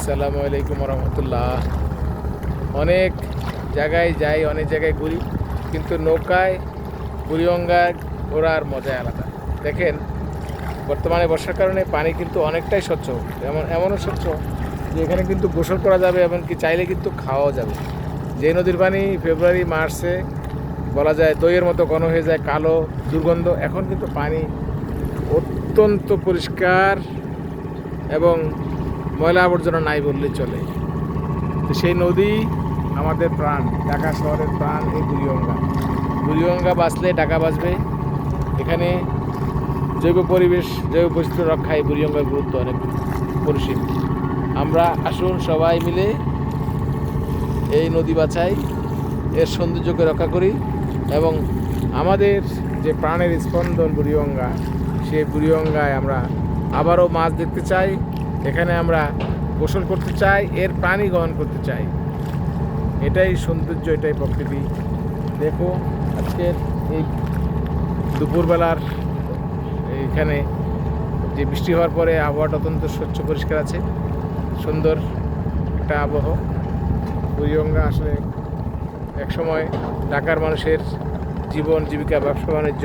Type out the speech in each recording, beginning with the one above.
আসসালামু আলাইকুম রহমতুল্লাহ। অনেক জায়গায় যাই, অনেক জায়গায় ঘুরি, কিন্তু নৌকায় বুড়িগঙ্গা ঘোরার মজাই আলাদা। দেখেন, বর্তমানে বর্ষার কারণে পানি কিন্তু অনেকটাই স্বচ্ছ, এমনও স্বচ্ছ যে এখানে কিন্তু গোসল করা যাবে, এমনকি চাইলে কিন্তু খাওয়াও যাবে। যে নদীর পানি ফেব্রুয়ারি মার্চে বলা যায় দইয়ের মতো ঘন হয়ে যায়, কালো দুর্গন্ধ, এখন কিন্তু পানি অত্যন্ত পরিষ্কার এবং ময়লা আবর্জনা নাই বললেই চলে। তো সেই নদী আমাদের প্রাণ, ঢাকা শহরের প্রাণ এই বুড়িগঙ্গা। বুড়িগঙ্গা বাঁচলে ঢাকা বাঁচবে। এখানে জৈব পরিবেশ, জৈব বৈচিত্র্য রক্ষায় বুড়িগঙ্গার গুরুত্ব অনেক পরিসীম। আমরা আসুন সবাই মিলে এই নদী বাঁচাই, এর সৌন্দর্যকে রক্ষা করি এবং আমাদের যে প্রাণের স্পন্দন বুড়িগঙ্গা, সেই বুড়িগঙ্গায় আমরা আবারও মাছ দেখতে চাই। এখানে আমরা গোসল করতে চাই, এর পানি গ্রহণ করতে চাই। এটাই সৌন্দর্য, এটাই প্রকৃতি। দেখো, আজকের এই দুপুরবেলার এইখানে যে বৃষ্টি হওয়ার পরে আবহাওয়াটা অত্যন্ত স্বচ্ছ পরিষ্কার আছে, সুন্দর একটা আবহাওয়া। বুড়িগঙ্গা আসলে একসময় ঢাকার মানুষের জীবন জীবিকা, ব্যবসা বাণিজ্য,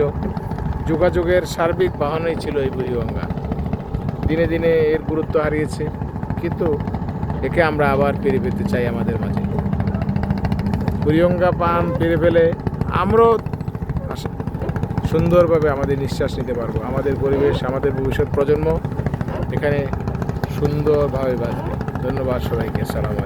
যোগাযোগের সার্বিক বাহনই ছিল এই বুড়িগঙ্গা। দিনে দিনে এর গুরুত্ব হারিয়েছে, কিন্তু একে আমরা আবার ফিরে পেতে চাই আমাদের মাঝে। বুড়িগঙ্গা পান ফিরে পেলে আমরাও সুন্দরভাবে আমাদের নিঃশ্বাস নিতে পারবো। আমাদের পরিবেশ, আমাদের ভবিষ্যৎ প্রজন্ম এখানে সুন্দরভাবে বাঁচবে। ধন্যবাদ সবাইকে। আসসালামু আলাইকুম।